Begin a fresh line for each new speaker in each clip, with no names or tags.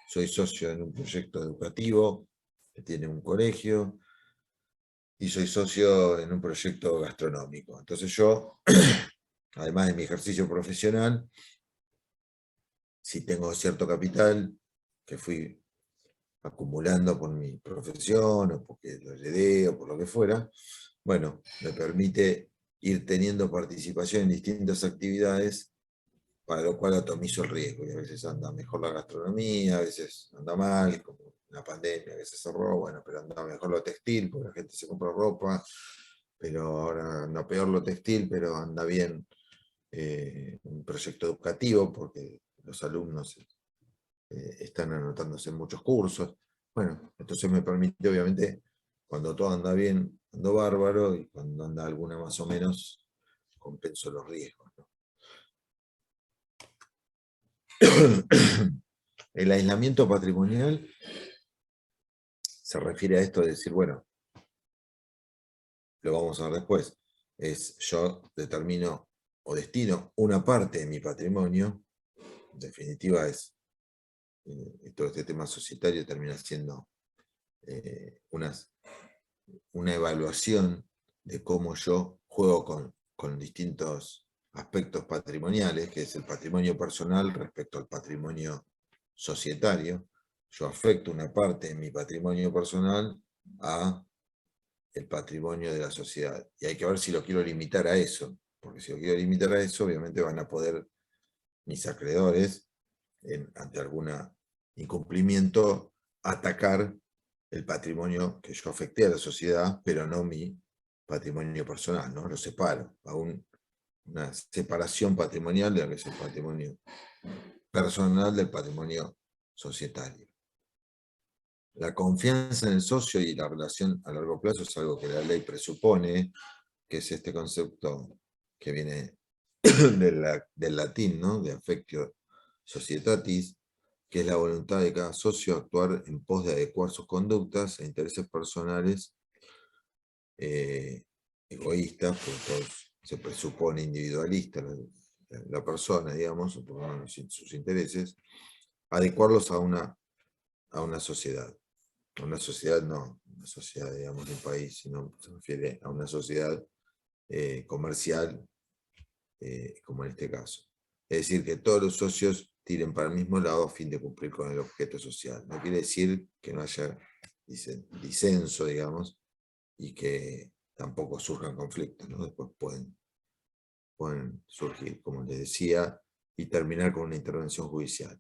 soy socio en un proyecto educativo que tiene un colegio, y soy socio en un proyecto gastronómico. Entonces yo, además de mi ejercicio profesional, si tengo cierto capital que fui acumulando por mi profesión, o porque lo heredé, o por lo que fuera, bueno, me permite ir teniendo participación en distintas actividades, para lo cual atomizo el riesgo, y a veces anda mejor la gastronomía, a veces anda mal, como la pandemia, a veces cerró, bueno, pero anda mejor lo textil, porque la gente se compra ropa, pero ahora anda peor lo textil, pero anda bien un proyecto educativo, porque los alumnos están anotándose en muchos cursos. Bueno, entonces me permite, obviamente, cuando todo anda bien, ando bárbaro, y cuando anda alguna más o menos, compenso los riesgos, ¿no? El aislamiento patrimonial se refiere a esto de decir, bueno, lo vamos a ver después, es yo determino o destino una parte de mi patrimonio, en definitiva es, todo este tema societario termina siendo una evaluación de cómo yo juego con distintos aspectos patrimoniales, que es el patrimonio personal respecto al patrimonio societario. Yo afecto una parte de mi patrimonio personal a el patrimonio de la sociedad. Y hay que ver si lo quiero limitar a eso, porque si lo quiero limitar a eso, obviamente van a poder mis acreedores, ante algún incumplimiento, atacar el patrimonio que yo afecté a la sociedad, pero no mi patrimonio personal, ¿no? Lo separo, a una separación patrimonial de lo que es el patrimonio personal del patrimonio societario. La confianza en el socio y la relación a largo plazo es algo que la ley presupone, que es este concepto que viene del latín, ¿no? De affectio societatis, que es la voluntad de cada socio a actuar en pos de adecuar sus conductas e intereses personales egoístas, porque todos se presupone individualista la persona, digamos, o por lo menos sus intereses, adecuarlos a una sociedad. A una sociedad no, una sociedad, digamos, de un país, sino se refiere a una sociedad comercial, como en este caso. Es decir, que todos los socios tiren para el mismo lado a fin de cumplir con el objeto social. No quiere decir que no haya disenso, digamos, y que tampoco surjan conflictos, ¿no? Después pueden surgir, como les decía, y terminar con una intervención judicial.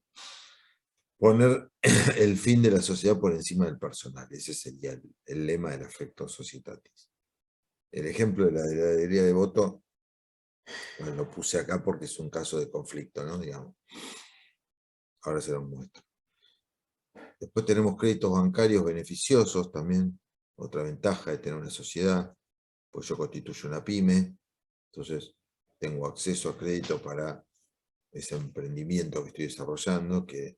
Poner el fin de la sociedad por encima del personal, ese sería el lema del affectio societatis. El ejemplo de la heladería de Voto, bueno, lo puse acá porque es un caso de conflicto, ¿no? Digamos. Ahora se lo muestro. Después tenemos créditos bancarios beneficiosos también, otra ventaja de tener una sociedad, pues yo constituyo una pyme, entonces tengo acceso a crédito para ese emprendimiento que estoy desarrollando, que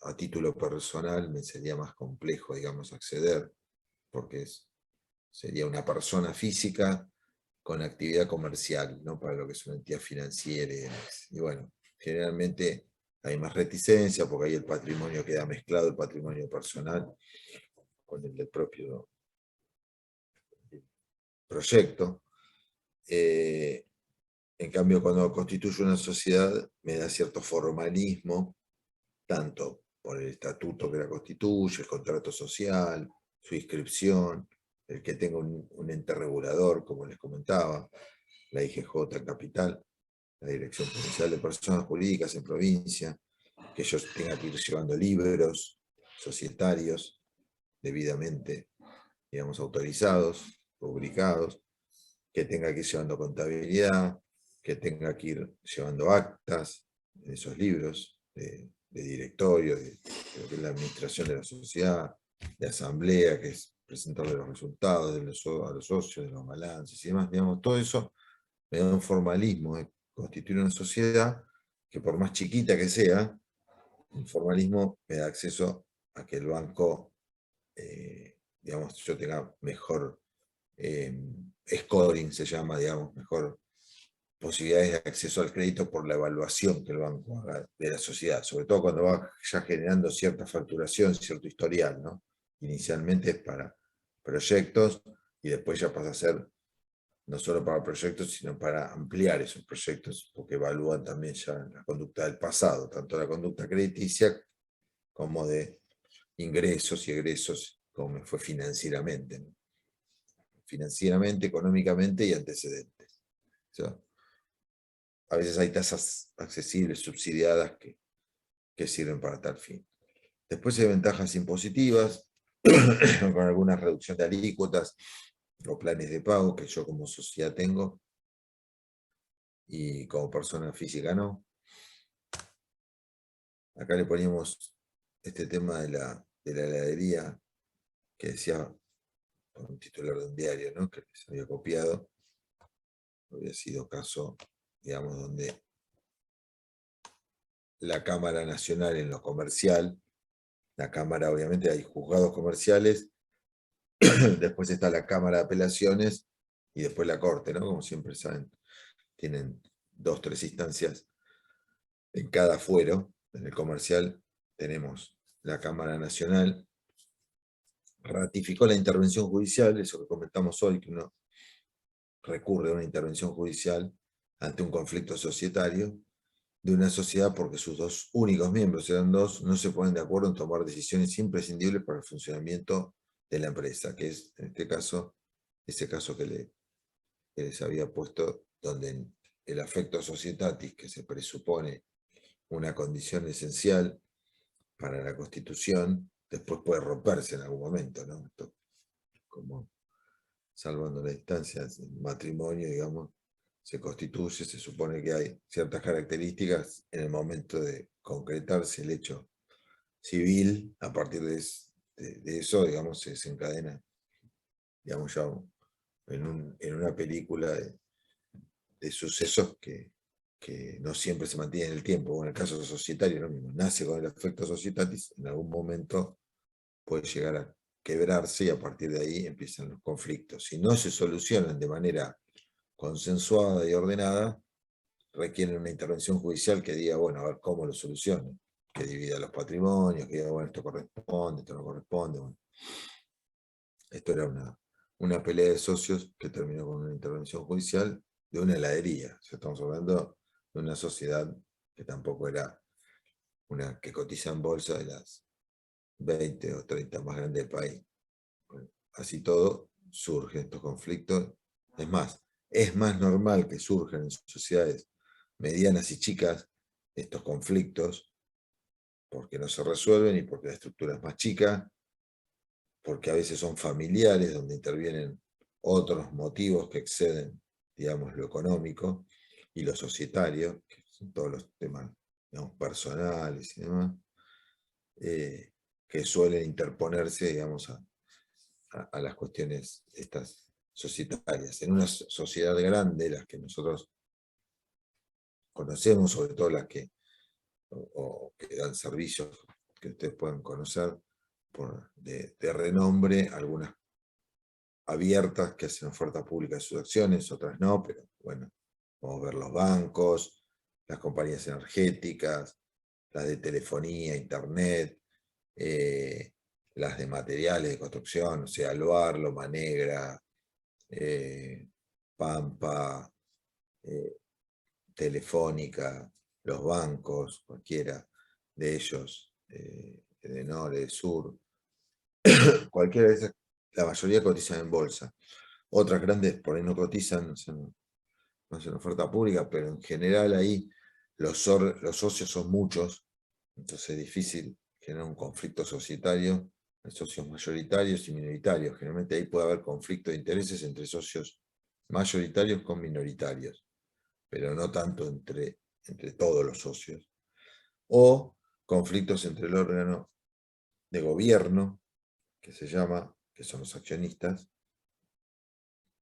a título personal me sería más complejo, digamos, acceder, porque sería una persona física con actividad comercial, no para lo que es una entidad financiera y demás. Y bueno, generalmente hay más reticencia porque ahí el patrimonio queda mezclado, el patrimonio personal con el del propio proyecto. En cambio, cuando constituyo una sociedad, me da cierto formalismo, tanto por el estatuto que la constituye, el contrato social, su inscripción, el que tenga un ente regulador, como les comentaba, la IGJ en capital, la Dirección Provincial de Personas Jurídicas en provincia, que ellos tengan que ir llevando libros societarios debidamente, digamos, autorizados, publicados, que tenga que ir llevando contabilidad, que tenga que ir llevando actas en esos libros de directorio, de lo que es la administración de la sociedad, de asamblea, que es presentarle los resultados a los socios, de los balances y demás, digamos, todo eso me da un formalismo de constituir una sociedad que, por más chiquita que sea, el formalismo me da acceso a que el banco, digamos, yo tenga mejor scoring, se llama, digamos, mejor posibilidades de acceso al crédito por la evaluación que el banco haga de la sociedad, sobre todo cuando va ya generando cierta facturación, cierto historial, ¿no? Inicialmente es para proyectos y después ya pasa a ser no solo para proyectos, sino para ampliar esos proyectos, porque evalúan también ya la conducta del pasado, tanto la conducta crediticia como de ingresos y egresos, como me fue financieramente, ¿no? Financieramente, económicamente y antecedentes. O sea, a veces hay tasas accesibles, subsidiadas, que sirven para tal fin. Después hay ventajas impositivas, con alguna reducción de alícuotas o planes de pago que yo como sociedad tengo y como persona física no. Acá le poníamos este tema de la heladería que decía por un titular de un diario, ¿no? Que se había copiado. Había sido caso, digamos, donde la Cámara Nacional en lo comercial, la Cámara, obviamente, hay juzgados comerciales, después está la Cámara de Apelaciones y después la Corte, ¿no? Como siempre saben, tienen 2, 3 instancias en cada fuero. En el comercial tenemos la Cámara Nacional, ratificó la intervención judicial, eso que comentamos hoy, que uno recurre a una intervención judicial ante un conflicto societario de una sociedad porque sus dos únicos miembros, eran dos, no se ponen de acuerdo en tomar decisiones imprescindibles para el funcionamiento de la empresa, que es, en este caso, ese caso que les había puesto, donde en el affectus societatis, que se presupone una condición esencial para la Constitución, después puede romperse en algún momento, ¿no? Esto, como salvando las distancias, el matrimonio, digamos, se constituye, se supone que hay ciertas características en el momento de concretarse el hecho civil, a partir de eso, digamos, se desencadena, digamos, ya en una película de sucesos que no siempre se mantienen en el tiempo. Bueno, en el caso societario, lo mismo, nace con el afecto societatis, en algún momento puede llegar a quebrarse y a partir de ahí empiezan los conflictos. Si no se solucionan de manera consensuada y ordenada, requieren una intervención judicial que diga, bueno, a ver cómo lo solucionan, que divida los patrimonios, que diga, bueno, esto corresponde, esto no corresponde. Bueno, esto era una pelea de socios que terminó con una intervención judicial de una heladería. O sea, estamos hablando de una sociedad que tampoco era una que cotiza en bolsa de las 20 o 30 más grandes del país. Bueno, así todo, surgen estos conflictos. Es más normal que surjan en sociedades medianas y chicas estos conflictos, porque no se resuelven y porque la estructura es más chica, porque a veces son familiares, donde intervienen otros motivos que exceden, digamos, lo económico y lo societario, que son todos los temas, digamos, personales y demás, que suelen interponerse, digamos, a las cuestiones estas societarias. En una sociedad grande, las que nosotros conocemos, sobre todo las que, o que dan servicios que ustedes pueden conocer de renombre, algunas abiertas que hacen oferta pública de sus acciones, otras no, pero bueno, vamos a ver los bancos, las compañías energéticas, las de telefonía, internet, las de materiales de construcción, o sea, Alvar, Loma Negra, Pampa, Telefónica, los bancos, cualquiera de ellos, de Nore, de Sur, cualquiera de esas, la mayoría cotizan en bolsa. Otras grandes por ahí no cotizan, no hacen oferta pública, pero en general ahí los socios son muchos, entonces es difícil generar un conflicto societario, hay socios mayoritarios y minoritarios. Generalmente ahí puede haber conflicto de intereses entre socios mayoritarios con minoritarios, pero no tanto entre todos los socios. O conflictos entre el órgano de gobierno, que se llama, que son los accionistas,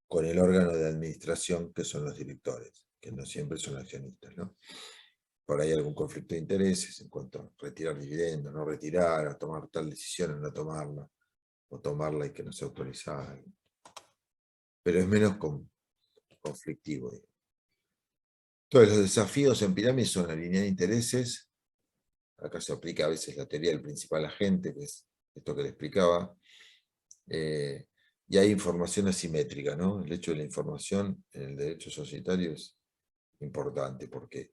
con el órgano de administración, que son los directores, que no siempre son accionistas, ¿no? Por ahí algún conflicto de intereses en cuanto a retirar dividendos, no retirar, a tomar tal decisión, o no tomarla, o tomarla y que no sea autorizada. Pero es menos conflictivo. Entonces, los desafíos en pirámide son alinear intereses. Acá se aplica a veces la teoría del principal agente, que es esto que le explicaba. Y hay información asimétrica, ¿no? El hecho de la información en el derecho societario es importante porque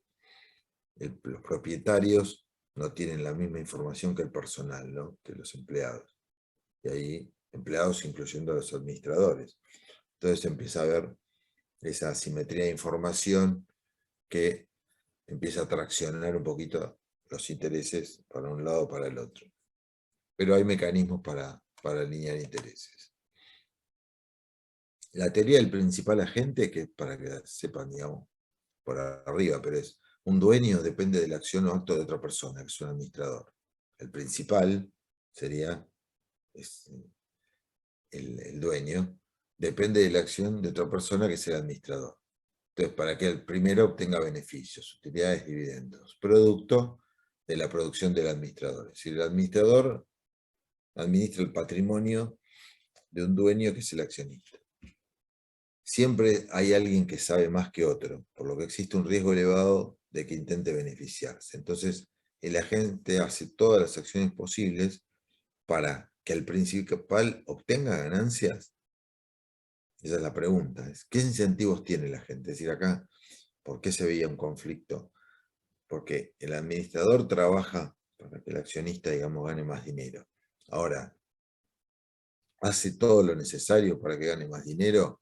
los propietarios no tienen la misma información que el personal, ¿no? Que los empleados. Y ahí, empleados incluyendo a los administradores. Entonces empieza a haber esa asimetría de información que empieza a traccionar un poquito los intereses para un lado o para el otro. Pero hay mecanismos para alinear intereses. La teoría del principal agente, que para que sepan, digamos, por arriba, pero es un dueño depende de la acción o acto de otra persona, que es un administrador. El principal sería el dueño, depende de la acción de otra persona, que es el administrador. Entonces, para que el primero obtenga beneficios, utilidades, dividendos, producto de la producción del administrador. Es decir, el administrador administra el patrimonio de un dueño que es el accionista. Siempre hay alguien que sabe más que otro, por lo que existe un riesgo elevado de que intente beneficiarse. Entonces, el agente hace todas las acciones posibles para que el principal obtenga ganancias. Esa es la pregunta. ¿Qué incentivos tiene la gente? Es decir, acá, ¿por qué se veía un conflicto? Porque el administrador trabaja para que el accionista, digamos, gane más dinero. Ahora, ¿hace todo lo necesario para que gane más dinero?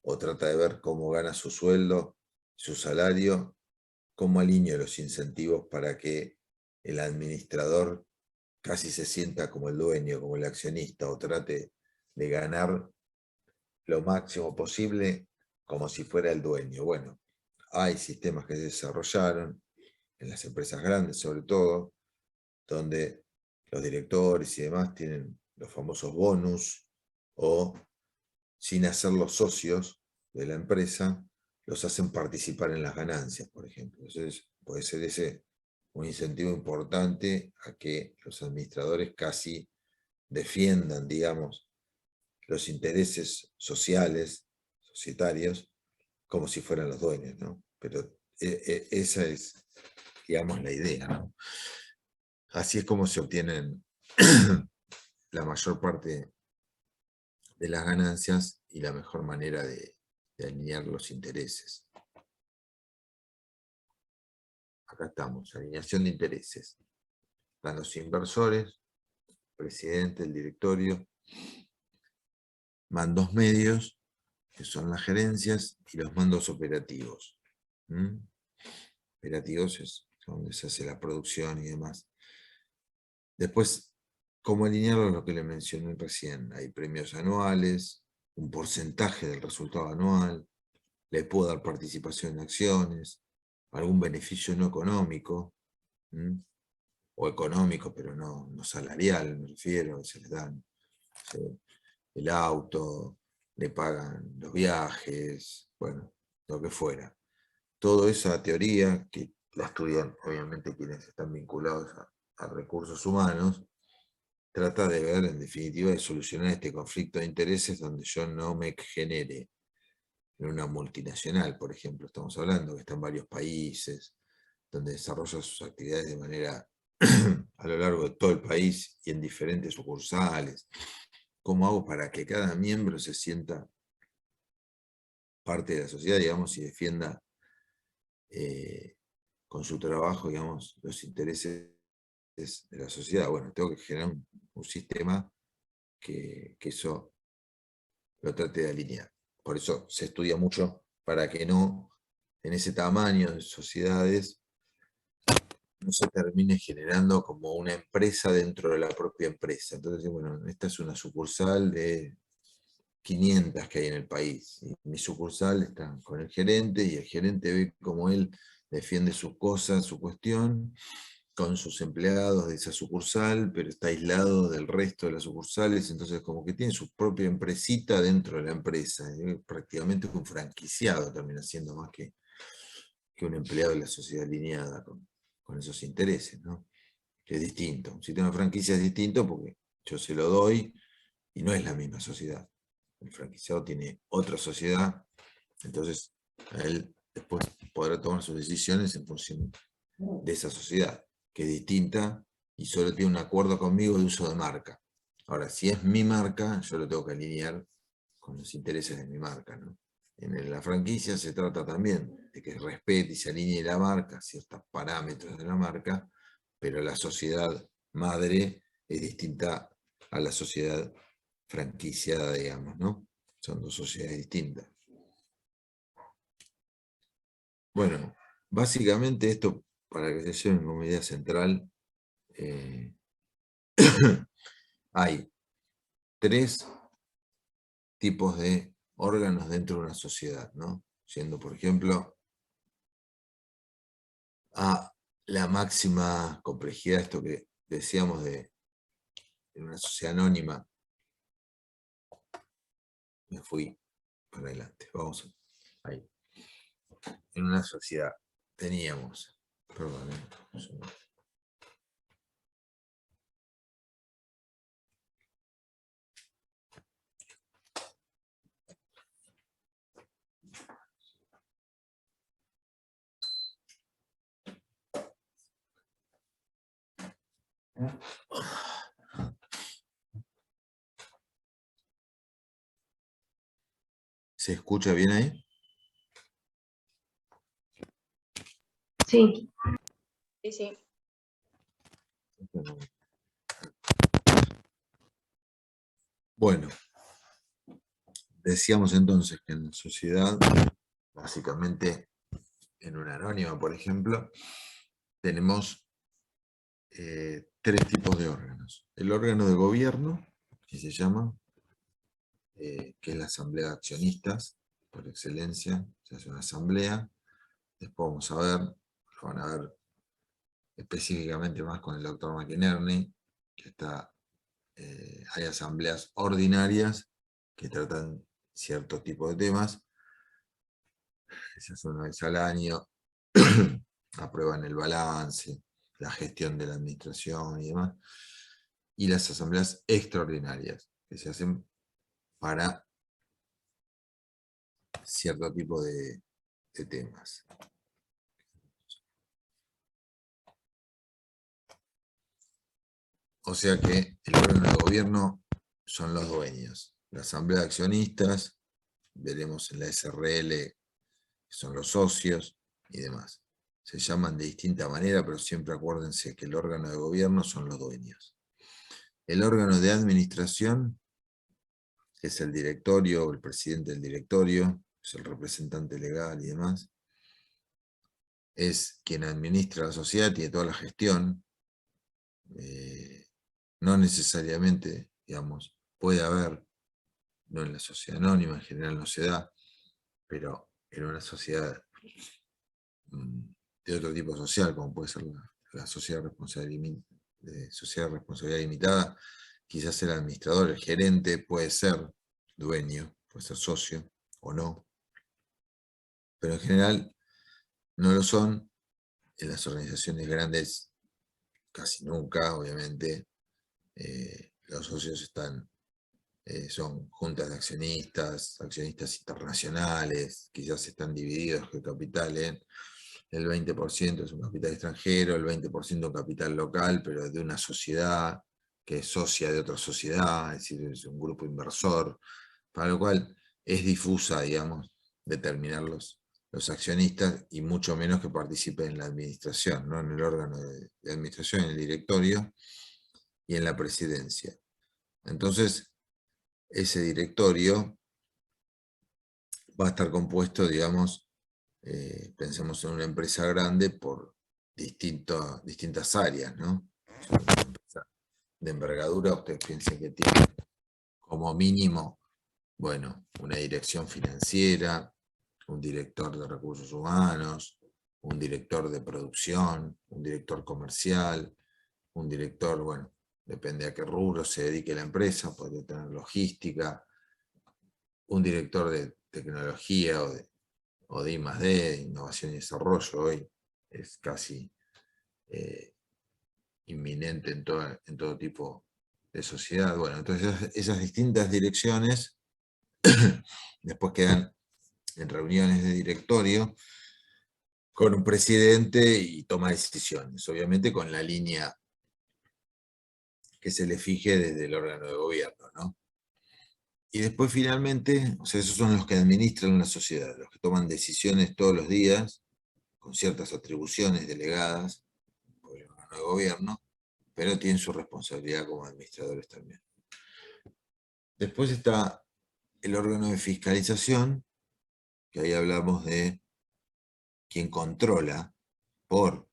¿O trata de ver cómo gana su sueldo, su salario? ¿Cómo alinea los incentivos para que el administrador casi se sienta como el dueño, como el accionista, o trate de ganar lo máximo posible como si fuera el dueño? Bueno, hay sistemas que se desarrollaron en las empresas grandes sobre todo, donde los directores y demás tienen los famosos bonus, o sin hacerlos socios de la empresa, los hacen participar en las ganancias, por ejemplo. Entonces puede ser ese un incentivo importante a que los administradores casi defiendan, digamos, los intereses sociales, societarios, como si fueran los dueños, ¿no? Pero esa es, digamos, la idea, ¿no? Así es como se obtienen la mayor parte de las ganancias y la mejor manera de alinear los intereses. Acá estamos, alineación de intereses. Están los inversores, presidente, el directorio, mandos medios, que son las gerencias, y los mandos operativos. Operativos es donde se hace la producción y demás. Después, ¿cómo alinearlo? Lo que le mencioné recién. Hay premios anuales, un porcentaje del resultado anual, le puedo dar participación en acciones, algún beneficio no económico, o económico, pero no salarial, me refiero, se les dan el auto, le pagan los viajes, bueno, lo que fuera. Toda esa teoría, que la estudian obviamente quienes están vinculados a recursos humanos, trata de ver, en definitiva, de solucionar este conflicto de intereses donde yo no me genere en una multinacional, por ejemplo, estamos hablando, que está en varios países, donde desarrolla sus actividades de manera a lo largo de todo el país y en diferentes sucursales. ¿Cómo hago para que cada miembro se sienta parte de la sociedad, digamos, y defienda con su trabajo, digamos, los intereses de la sociedad? Bueno, tengo que generar un sistema que eso lo trate de alinear. Por eso se estudia mucho para que no, en ese tamaño de sociedades, no se termine generando como una empresa dentro de la propia empresa. Entonces, bueno, esta es una sucursal de 500 que hay en el país. Y mi sucursal está con el gerente, y el gerente ve cómo él defiende sus cosas, su cuestión, con sus empleados de esa sucursal, pero está aislado del resto de las sucursales, entonces como que tiene su propia empresita dentro de la empresa. Prácticamente un franquiciado termina siendo más que un empleado de la sociedad alineada con esos intereses, ¿no? Que es distinto. Un sistema de franquicia es distinto porque yo se lo doy y no es la misma sociedad. El franquiciado tiene otra sociedad, entonces a él después podrá tomar sus decisiones en función de esa sociedad, que es distinta y solo tiene un acuerdo conmigo de uso de marca. Ahora, si es mi marca, yo lo tengo que alinear con los intereses de mi marca, ¿no? En la franquicia se trata también de que respete y se alinee la marca, ciertos parámetros de la marca, pero la sociedad madre es distinta a la sociedad franquiciada, digamos, ¿no? Son dos sociedades distintas. Bueno, básicamente esto, para que se lleven como idea central, hay 3 tipos de órganos dentro de una sociedad, ¿no? Yendo, por ejemplo, a la máxima complejidad, esto que decíamos de en una sociedad anónima. Me fui para adelante, vamos ahí. En una sociedad teníamos, perdón, ¿se escucha bien ahí?
Sí.
Sí, sí.
Bueno, decíamos entonces que en la sociedad, básicamente en una anónima, por ejemplo, tenemos 3 tipos de órganos. El órgano de gobierno, que se llama, que es la asamblea de accionistas, por excelencia, se hace una asamblea. Después vamos a ver, lo van a ver específicamente más con el doctor McInerney, que hay asambleas ordinarias que tratan cierto tipo de temas, se hacen una vez al año, aprueban el balance, la gestión de la administración y demás, y las asambleas extraordinarias, que se hacen para cierto tipo de temas. O sea que el órgano de gobierno son los dueños. La asamblea de accionistas, veremos en la SRL, que son los socios y demás. Se llaman de distinta manera, pero siempre acuérdense que el órgano de gobierno son los dueños. El órgano de administración es el directorio, o el presidente del directorio, es el representante legal y demás. Es quien administra la sociedad, tiene toda la gestión. No necesariamente, digamos, puede haber, no en la sociedad anónima, en general no se da, pero en una sociedad de otro tipo social, como puede ser la sociedad de responsabilidad limitada, quizás el administrador, el gerente, puede ser dueño, puede ser socio o no, pero en general no lo son. En las organizaciones grandes casi nunca, obviamente, los socios son juntas de accionistas, accionistas internacionales, quizás están divididos que el capital el 20% es un capital extranjero, el 20% un capital local, pero de una sociedad que es socia de otra sociedad, es decir, es un grupo inversor, para lo cual es difusa, digamos, determinar los accionistas y mucho menos que participen en la administración, ¿no? En el órgano de administración, en el directorio y en la presidencia. Entonces, ese directorio va a estar compuesto, digamos, pensemos en una empresa grande por distintas áreas, ¿no? Una empresa de envergadura, ustedes piensen que tiene como mínimo, bueno, una dirección financiera, un director de recursos humanos, un director de producción, un director comercial, un director, bueno, depende a qué rubro se dedique la empresa, podría tener logística, un director de tecnología o de I+D, de innovación y desarrollo, hoy es casi inminente en todo tipo de sociedad. Bueno, entonces esas distintas direcciones después quedan en reuniones de directorio con un presidente y toma decisiones, obviamente con la línea que se le fije desde el órgano de gobierno, ¿no? Y después finalmente, o sea, esos son los que administran la sociedad, los que toman decisiones todos los días, con ciertas atribuciones delegadas por el órgano de gobierno, pero tienen su responsabilidad como administradores también. Después está el órgano de fiscalización, que ahí hablamos de quien controla por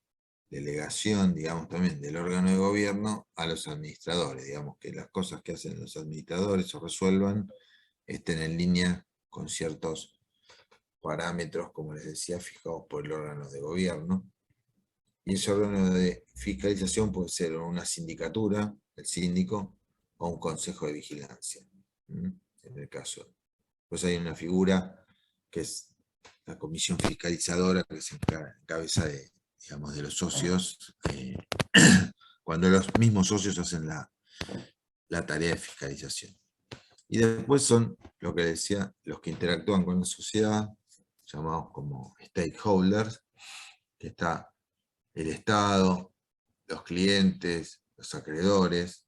delegación, digamos, también del órgano de gobierno a los administradores, digamos, que las cosas que hacen los administradores o resuelvan estén en línea con ciertos parámetros, como les decía, fijados por el órgano de gobierno. Y ese órgano de fiscalización puede ser una sindicatura, el síndico, o un consejo de vigilancia, en el caso. Pues hay una figura que es la comisión fiscalizadora que se encabeza de, digamos, de los socios, cuando los mismos socios hacen la tarea de fiscalización. Y después son, lo que decía, los que interactúan con la sociedad, llamados como stakeholders, que está el Estado, los clientes, los acreedores,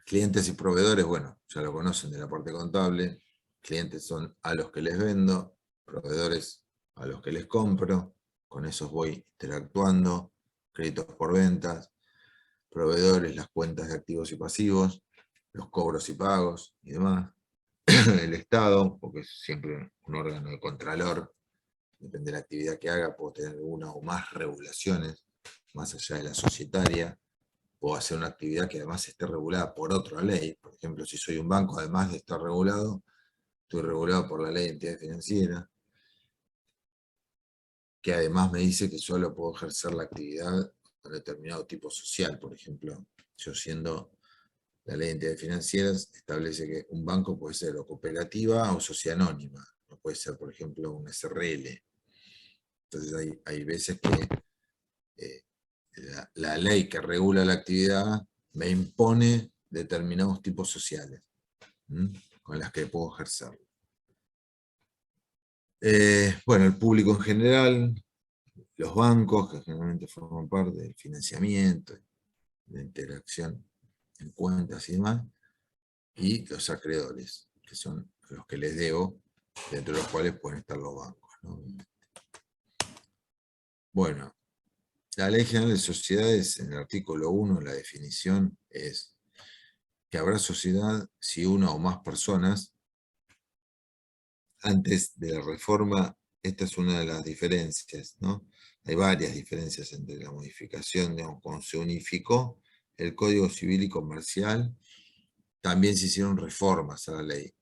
clientes y proveedores, bueno, ya lo conocen de la parte contable, clientes son a los que les vendo, proveedores a los que les compro, con esos voy interactuando, créditos por ventas, proveedores, las cuentas de activos y pasivos, los cobros y pagos y demás, el Estado, porque es siempre un órgano de contralor, depende de la actividad que haga, puedo tener una o más regulaciones, más allá de la societaria, puedo hacer una actividad que además esté regulada por otra ley. Por ejemplo, si soy un banco, además de estar regulado, estoy regulado por la ley de entidad financiera, que además me dice que solo puedo ejercer la actividad con determinado tipo social. Por ejemplo, yo siendo la ley de entidades financieras, establece que un banco puede ser o cooperativa o sociedad anónima. No puede ser, por ejemplo, un SRL. Entonces hay veces que la ley que regula la actividad me impone determinados tipos sociales, con las que puedo ejercer. Bueno, el público en general, los bancos, que generalmente forman parte del financiamiento, de interacción en cuentas y demás, y los acreedores, que son los que les debo, dentro de los cuales pueden estar los bancos, ¿no? Bueno, la Ley General de Sociedades, en el artículo 1, la definición es que habrá sociedad si una o más personas, antes de la reforma, esta es una de las diferencias, ¿no? Hay varias diferencias entre la modificación, digamos, cuando se unificó el Código Civil y Comercial, también se hicieron reformas a la Ley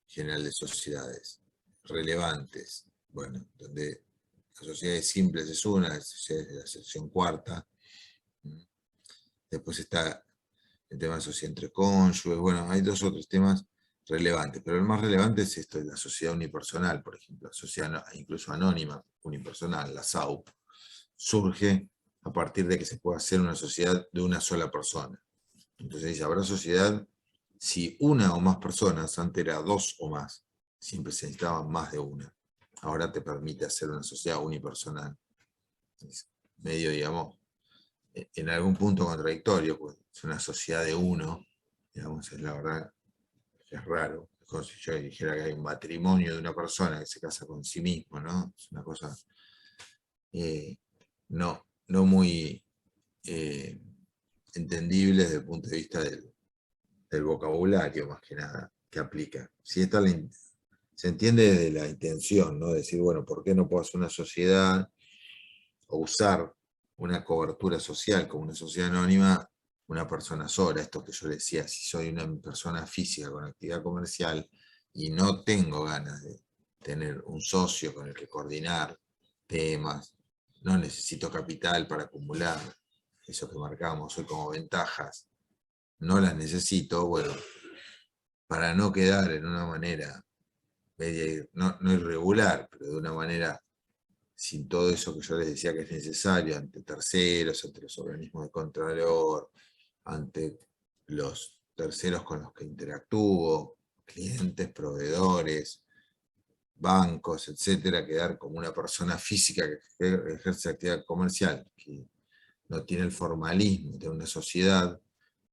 General de Sociedades, relevantes, bueno, donde las sociedades simples es una, las sociedades de la sección cuarta, después está el tema de sociedad entre cónyuges, bueno, hay dos otros temas relevantes, pero el más relevante es esto de la sociedad unipersonal, por ejemplo, la sociedad incluso anónima unipersonal, la SAUP, surge a partir de que se puede hacer una sociedad de una sola persona. Entonces dice, habrá sociedad si una o más personas, antes era dos o más, siempre se necesitaban más de una. Ahora te permite hacer una sociedad unipersonal. Es medio, digamos, en algún punto contradictorio, pues es una sociedad de uno, digamos, es la verdad, es raro. Es como si yo dijera que hay un matrimonio de una persona que se casa con sí mismo, ¿no? Es una cosa no muy entendible desde el punto de vista del vocabulario, más que nada, que aplica. Si esta se entiende desde la intención, ¿no? Decir, bueno, ¿por qué no puedo hacer una sociedad o usar una cobertura social como una sociedad anónima, una persona sola? Esto que yo decía, si soy una persona física con actividad comercial y no tengo ganas de tener un socio con el que coordinar temas, no necesito capital para acumular, eso que marcamos hoy como ventajas, no las necesito, bueno, para no quedar en una manera media, no irregular, pero de una manera sin todo eso que yo les decía que es necesario ante terceros, ante los organismos de contralor, ante los terceros con los que interactúo, clientes, proveedores, bancos, etcétera, quedar como una persona física que ejerce actividad comercial, que no tiene el formalismo de una sociedad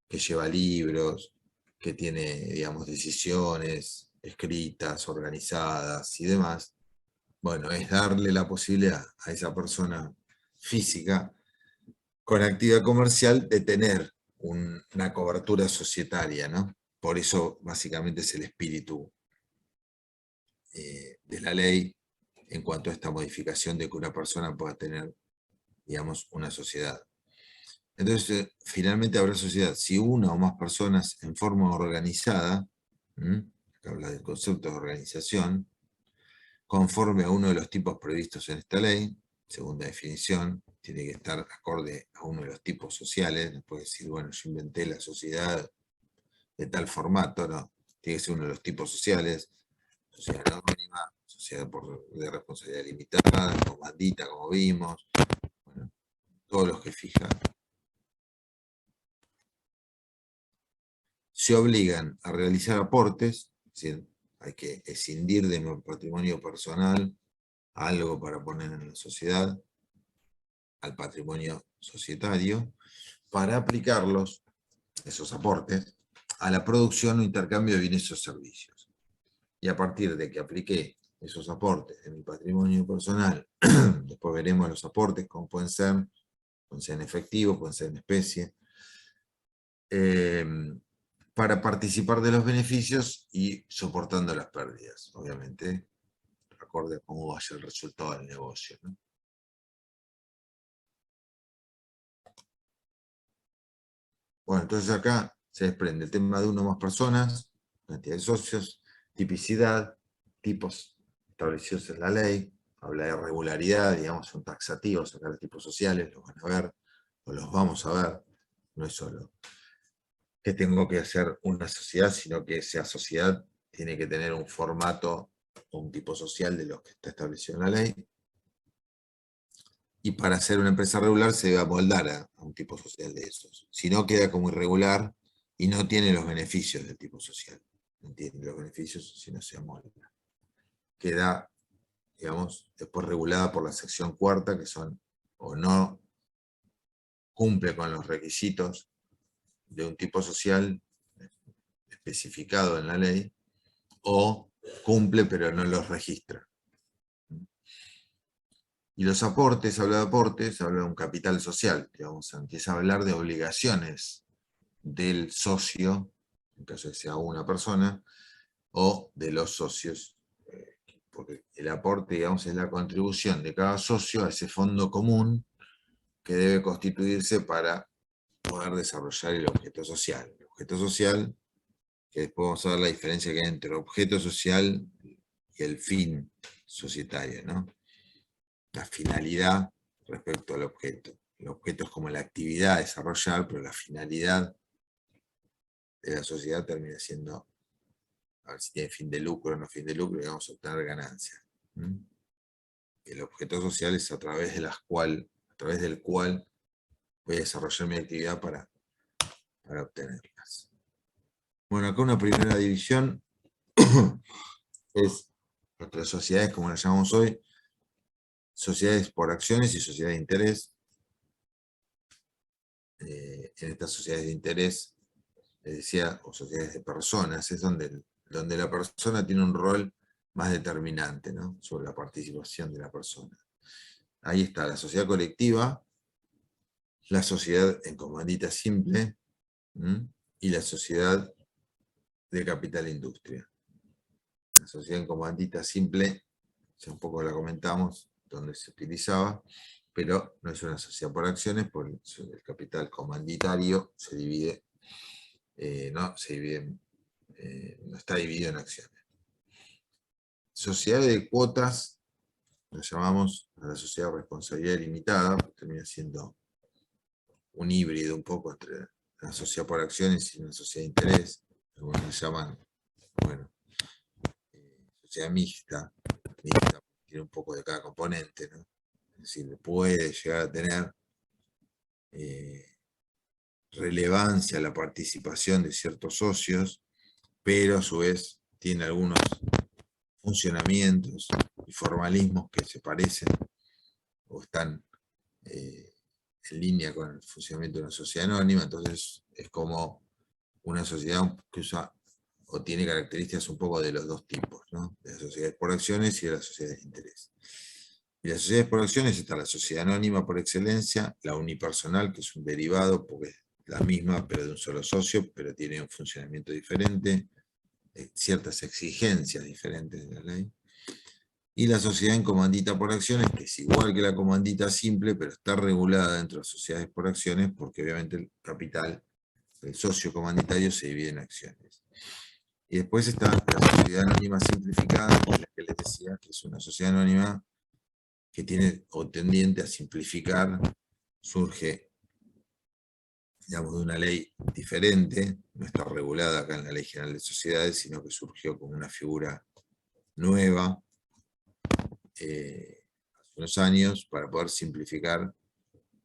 que lleva libros, que tiene, digamos, decisiones escritas, organizadas y demás. Bueno, es darle la posibilidad a esa persona física con actividad comercial de tener una cobertura societaria, ¿no? Por eso básicamente es el espíritu de la ley en cuanto a esta modificación de que una persona pueda tener, digamos, una sociedad. Entonces, finalmente habrá sociedad si una o más personas en forma organizada, que habla del concepto de organización, conforme a uno de los tipos previstos en esta ley, segunda definición, tiene que estar acorde a uno de los tipos sociales, no puede decir, bueno, yo inventé la sociedad de tal formato, no, tiene que ser uno de los tipos sociales, sociedad anónima, sociedad de responsabilidad limitada, comandita, como vimos, bueno, todos los que fijan. Se obligan a realizar aportes, es decir, hay que escindir de mi patrimonio personal algo para poner en la sociedad, al patrimonio societario, para aplicarlos, esos aportes, a la producción o intercambio de bienes o servicios. Y a partir de que apliqué esos aportes en mi patrimonio personal, después veremos los aportes, como pueden ser en efectivo, pueden ser en especie, para participar de los beneficios y soportando las pérdidas, obviamente, acorde a cómo vaya el resultado del negocio, ¿no? Bueno, entonces acá se desprende el tema de uno o más personas, cantidad de socios, tipicidad, tipos establecidos en la ley, habla de regularidad, digamos, son taxativos, acá los tipos sociales, los van a ver, o los vamos a ver, no es solo que tengo que hacer una sociedad, sino que esa sociedad tiene que tener un formato o un tipo social de los que está establecido en la ley, y para ser una empresa regular se debe amoldar a un tipo social de esos. Si no, queda como irregular y no tiene los beneficios del tipo social. No tiene los beneficios si no se amolda. Queda, digamos, después regulada por la sección cuarta, que son o no cumple con los requisitos de un tipo social especificado en la ley, o cumple pero no los registra. Y los aportes, habla de aportes, habla de un capital social, digamos, empieza a hablar de obligaciones del socio, en caso de que sea una persona, o de los socios, porque el aporte, digamos, es la contribución de cada socio a ese fondo común que debe constituirse para poder desarrollar el objeto social. El objeto social, que después vamos a ver la diferencia que hay entre el objeto social y el fin societario, ¿no? La finalidad respecto al objeto. El objeto es como la actividad a desarrollar, pero la finalidad de la sociedad termina siendo, a ver si tiene fin de lucro o no fin de lucro, y vamos a obtener ganancia. El objeto social es a través del cual voy a desarrollar mi actividad para obtenerlas. Bueno, acá una primera división es nuestras sociedades, como las llamamos hoy, sociedades por acciones y sociedades de interés. En estas sociedades de interés, les decía, o sociedades de personas, es donde la persona tiene un rol más determinante, ¿no? Sobre la participación de la persona. Ahí está la sociedad colectiva, la sociedad en comandita simple, y la sociedad de capital e industria. La sociedad en comandita simple, ya un poco la comentamos, donde se utilizaba, pero no es una sociedad por acciones, porque el capital comanditario se divide, no está dividido en acciones. Sociedades de cuotas, lo llamamos a la sociedad de responsabilidad limitada, termina siendo un híbrido un poco entre una sociedad por acciones y una sociedad de interés. Algunos le llaman, bueno, sociedad mixta, tiene un poco de cada componente, ¿no? Es decir, puede llegar a tener relevancia la participación de ciertos socios, pero a su vez tiene algunos funcionamientos y formalismos que se parecen o están en línea con el funcionamiento de una sociedad anónima. Entonces es como una sociedad que usa o tiene características un poco de los dos tipos, ¿no? De las sociedades por acciones y de las sociedades de interés. Y las sociedades por acciones está la sociedad anónima por excelencia, la unipersonal, que es un derivado, porque es la misma, pero de un solo socio, pero tiene un funcionamiento diferente, ciertas exigencias diferentes de la ley. Y la sociedad en comandita por acciones, que es igual que la comandita simple, pero está regulada dentro de sociedades por acciones, porque obviamente el capital, el socio comanditario, se divide en acciones. Y después está la sociedad anónima simplificada, que es la que les decía, que es una sociedad anónima que tiene o tendiente a simplificar, surge, digamos, de una ley diferente, no está regulada acá en la Ley General de Sociedades, sino que surgió como una figura nueva hace unos años para poder simplificar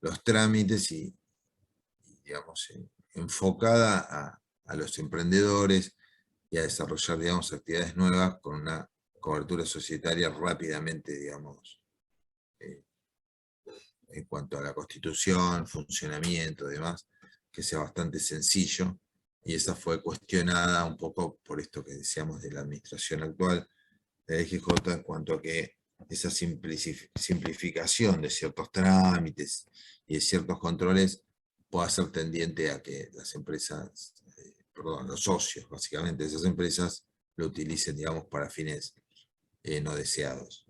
los trámites y digamos, enfocada a los emprendedores y a desarrollar, digamos, actividades nuevas con una cobertura societaria rápidamente, digamos, en cuanto a la constitución, funcionamiento y demás, que sea bastante sencillo, y esa fue cuestionada un poco por esto que decíamos de la administración actual de la EGJ en cuanto a que esa simplificación de ciertos trámites y de ciertos controles pueda ser tendiente a que las empresas, perdón, los socios básicamente de esas empresas lo utilicen, digamos, para fines no deseados.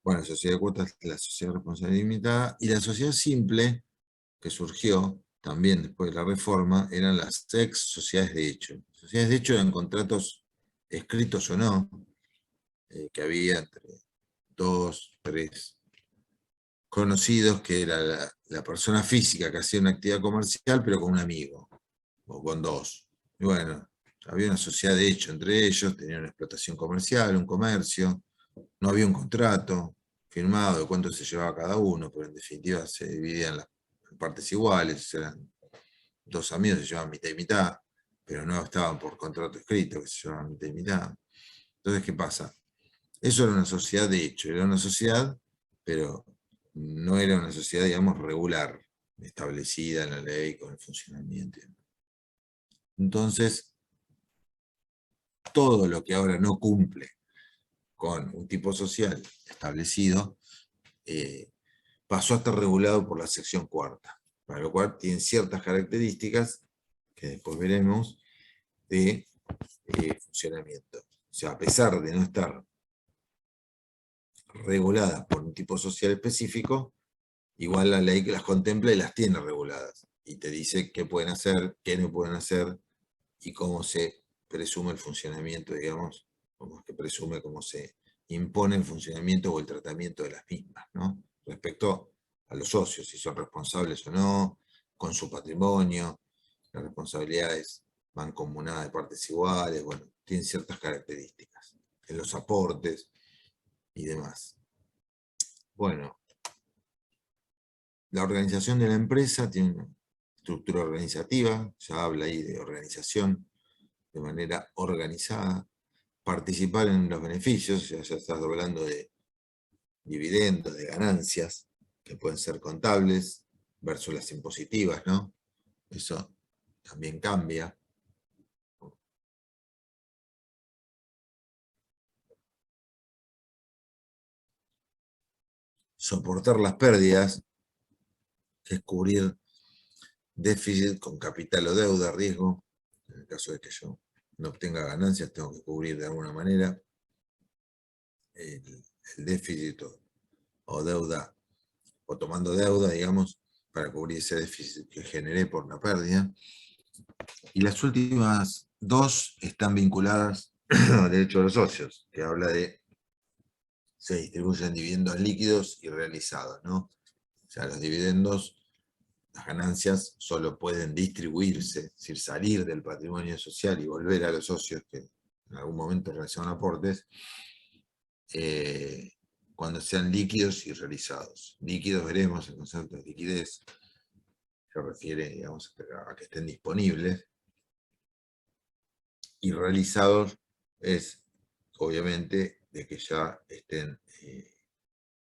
Bueno, la sociedad de cuotas, la sociedad responsable limitada, y la sociedad simple, que surgió también después de la reforma, eran las ex sociedades de hecho. Sociedades de hecho eran contratos escritos o no, que había entre 2, 3 conocidos, que era la persona física que hacía una actividad comercial, pero con un amigo, o con dos. Y bueno, había una sociedad de hecho entre ellos, tenían una explotación comercial, un comercio, no había un contrato firmado de cuánto se llevaba cada uno, pero en definitiva se dividían las partes iguales, eran dos amigos, se llevaban mitad y mitad, pero no estaban por contrato escrito, que se llevaban mitad y mitad. Entonces, ¿qué pasa? Eso era una sociedad de hecho, era una sociedad, pero no era una sociedad, digamos, regular, establecida en la ley con el funcionamiento. Entonces, todo lo que ahora no cumple con un tipo social establecido, pasó a estar regulado por la sección cuarta, para lo cual tiene ciertas características, que después veremos, de funcionamiento. O sea, a pesar de no estar reguladas por un tipo social específico, igual la ley que las contempla y las tiene reguladas. Y te dice qué pueden hacer, qué no pueden hacer, y cómo se presume el funcionamiento, digamos, cómo es que presume, cómo se impone el funcionamiento o el tratamiento de las mismas, ¿no? Respecto a los socios, si son responsables o no, con su patrimonio, las responsabilidades mancomunadas de partes iguales, bueno, tienen ciertas características, en los aportes y demás. Bueno, la organización de la empresa tiene una estructura organizativa, ya habla ahí de organización de manera organizada, participar en los beneficios, ya estás hablando de dividendos, de ganancias, que pueden ser contables, versus las impositivas, ¿no? Eso también cambia. Soportar las pérdidas, que es cubrir déficit con capital o deuda, riesgo. En el caso de que yo no obtenga ganancias, tengo que cubrir de alguna manera el déficit o deuda, o tomando deuda, digamos, para cubrir ese déficit que generé por la pérdida. Y las últimas dos están vinculadas al derecho de los socios, que habla de se distribuyen dividendos líquidos y realizados, ¿no? O sea, los dividendos, las ganancias solo pueden distribuirse, es decir, salir del patrimonio social y volver a los socios que en algún momento realizaron aportes, cuando sean líquidos y realizados. Líquidos, veremos el concepto de liquidez, se refiere, digamos, a que estén disponibles, y realizados es obviamente, de que ya estén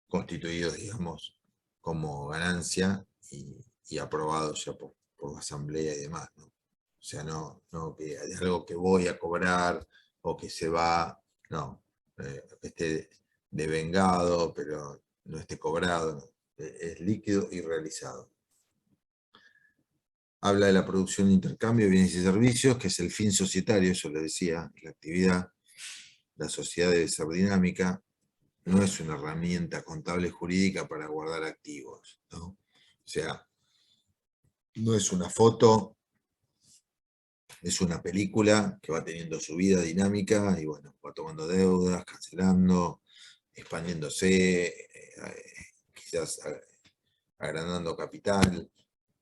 constituidos, digamos, como ganancia y aprobados ya por la asamblea y demás, ¿no? O sea, no que hay algo que voy a cobrar o que se va, no, que esté devengado, pero no esté cobrado, no. Es líquido y realizado. Habla de la producción de intercambio de bienes y servicios, que es el fin societario, yo le decía, la actividad. La sociedad debe ser dinámica, no es una herramienta contable jurídica para guardar activos, ¿no? O sea, no es una foto, es una película que va teniendo su vida dinámica y bueno, va tomando deudas, cancelando, expandiéndose, quizás agrandando capital.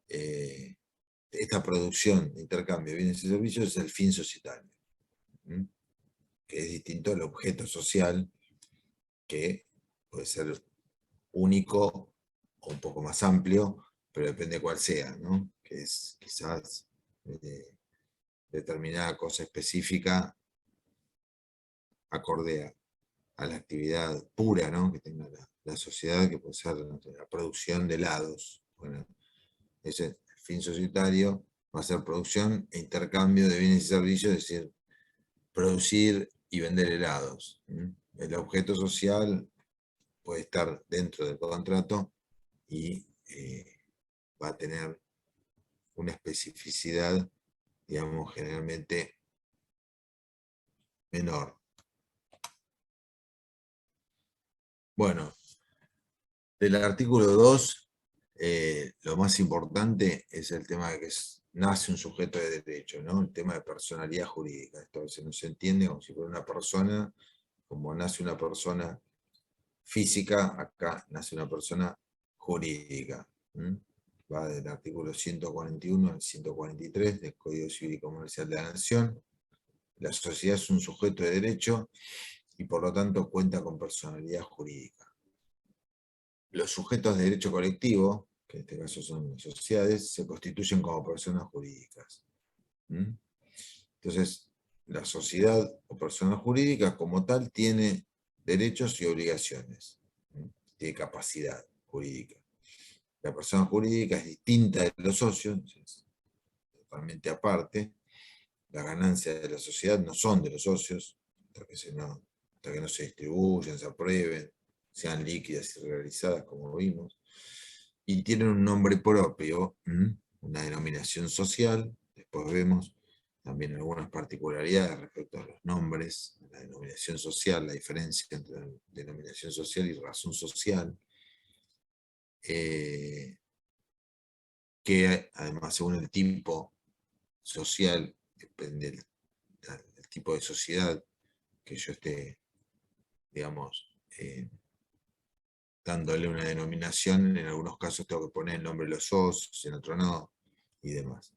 Esta producción de intercambio de bienes y servicios es el fin societario, ¿m? Que es distinto al objeto social, que puede ser único o un poco más amplio, pero depende de cuál sea, ¿no? Que es quizás determinada cosa específica acorde a la actividad pura, ¿no? Que tenga la sociedad, que puede ser la producción de helados. Bueno, ese fin societario va a ser producción e intercambio de bienes y servicios, es decir, producir y vender helados. El objeto social puede estar dentro del contrato y va a tener una especificidad, digamos, generalmente menor. Bueno, del artículo 2, lo más importante es el tema de que nace un sujeto de derecho, ¿no? El tema de personalidad jurídica. Esto a veces no se entiende como si fuera una persona, como nace una persona física, acá nace una persona jurídica. Va del artículo 141 al 143 del Código Civil y Comercial de la Nación. La sociedad es un sujeto de derecho y por lo tanto cuenta con personalidad jurídica. Los sujetos de derecho colectivo, que en este caso son las sociedades, se constituyen como personas jurídicas. Entonces, la sociedad o persona jurídica como tal tiene derechos y obligaciones, tiene capacidad jurídica. La persona jurídica es distinta de los socios, es totalmente aparte. Las ganancias de la sociedad no son de los socios, hasta que no se distribuyan, se aprueben, sean líquidas y realizadas, como vimos, y tienen un nombre propio, una denominación social. Después vemos también algunas particularidades respecto a los nombres, la denominación social, la diferencia entre denominación social y razón social, que además según el tipo social, depende del tipo de sociedad que yo esté, digamos, dándole una denominación, en algunos casos tengo que poner el nombre de los socios, en otros no, y demás.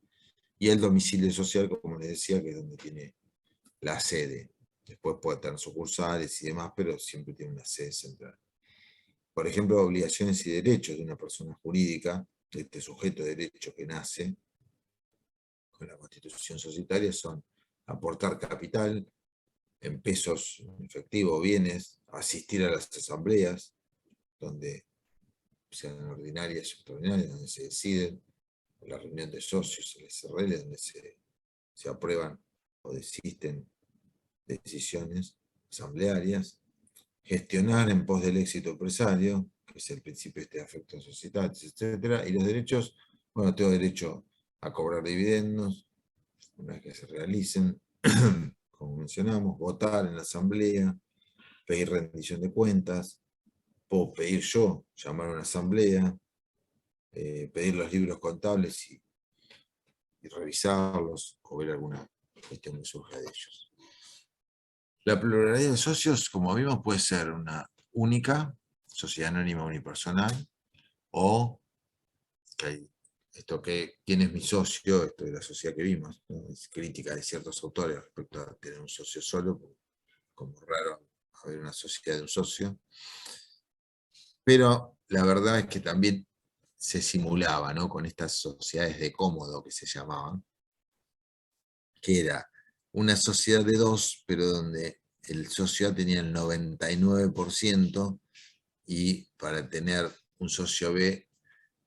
Y el domicilio social, como les decía, que es donde tiene la sede. Después puede tener sucursales y demás, pero siempre tiene una sede central. Por ejemplo, obligaciones y derechos de una persona jurídica, de este sujeto de derecho que nace con la constitución societaria, son aportar capital en pesos en efectivo, bienes, asistir a las asambleas, donde sean ordinarias y extraordinarias, donde se deciden, la reunión de socios, el SRL, donde se aprueban o desisten decisiones asamblearias, gestionar en pos del éxito empresario, que es el principio de afectos societarios, etc. Y los derechos, bueno, tengo derecho a cobrar dividendos, una vez que se realicen, como mencionamos, votar en la asamblea, pedir rendición de cuentas, puedo pedir yo, llamar a una asamblea, pedir los libros contables y revisarlos o ver alguna cuestión que surja de ellos. La pluralidad de socios, como vimos, puede ser una única, sociedad anónima unipersonal, o quién es mi socio, esto de la sociedad que vimos, ¿no? Es crítica de ciertos autores respecto a tener un socio solo, como raro haber una sociedad de un socio. Pero la verdad es que también se simulaba, ¿no? Con estas sociedades de cómodo que se llamaban, que era una sociedad de dos, pero donde el socio A tenía el 99% y para tener un socio B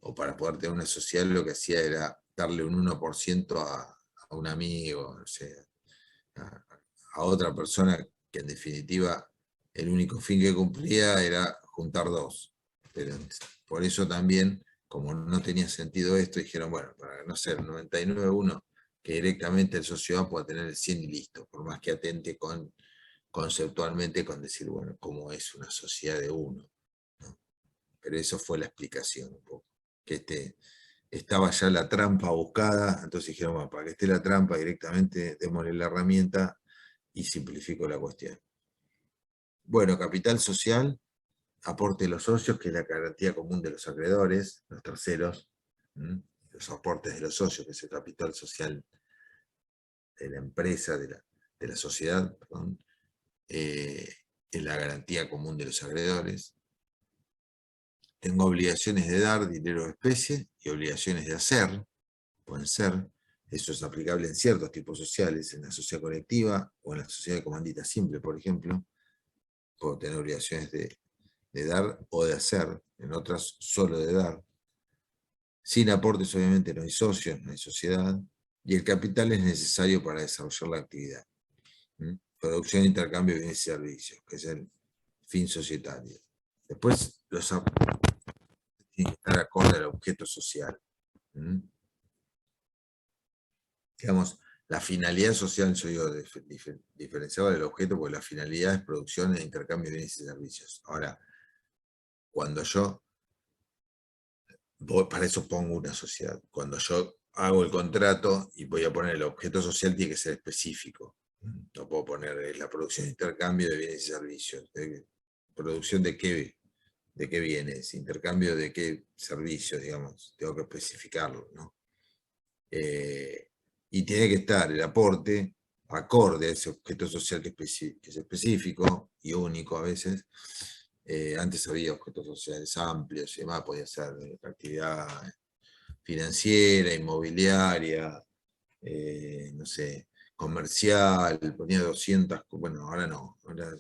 o para poder tener una sociedad lo que hacía era darle un 1% a un amigo, no sé, a otra persona que en definitiva el único fin que cumplía era juntar dos. Pero por eso también, como no tenía sentido esto, dijeron, bueno, para no ser 99-1, que directamente el socio A pueda tener el 100 y listo, por más que atente conceptualmente con decir, bueno, cómo es una sociedad de uno, ¿no? Pero eso fue la explicación un poco, que estaba ya la trampa buscada, entonces dijeron, bueno, para que esté la trampa directamente démosle la herramienta y simplifico la cuestión. Bueno, capital social, aporte de los socios, que es la garantía común de los acreedores, los terceros, los aportes de los socios, que es el capital social de la empresa, de la sociedad, perdón, es la garantía común de los acreedores. Tengo obligaciones de dar dinero de especie y obligaciones de hacer, pueden ser, eso es aplicable en ciertos tipos sociales, en la sociedad colectiva o en la sociedad de comandita simple, por ejemplo. Puedo tener obligaciones de dar o de hacer, en otras solo de dar. Sin aportes obviamente no hay socios, no hay sociedad, y el capital es necesario para desarrollar la actividad. Producción, intercambio de bienes y servicios, que es el fin societario. Después los aportes tienen que estar acorde al objeto social. Digamos, la finalidad social, yo digo, diferenciado del objeto, porque la finalidad es producción e intercambio de bienes y servicios. Ahora, cuando yo, para eso pongo una sociedad, cuando yo hago el contrato y voy a poner el objeto social, tiene que ser específico. No puedo poner la producción e intercambio de bienes y servicios. ¿Producción de qué bienes? ¿Intercambio de qué servicios? Digamos, tengo que especificarlo, ¿no? Y tiene que estar el aporte acorde a ese objeto social que es específico y único a veces. Antes había objetos sociales amplios y demás, podía ser actividad financiera, inmobiliaria, no sé, comercial, ponía 200, bueno, ahora no, ahora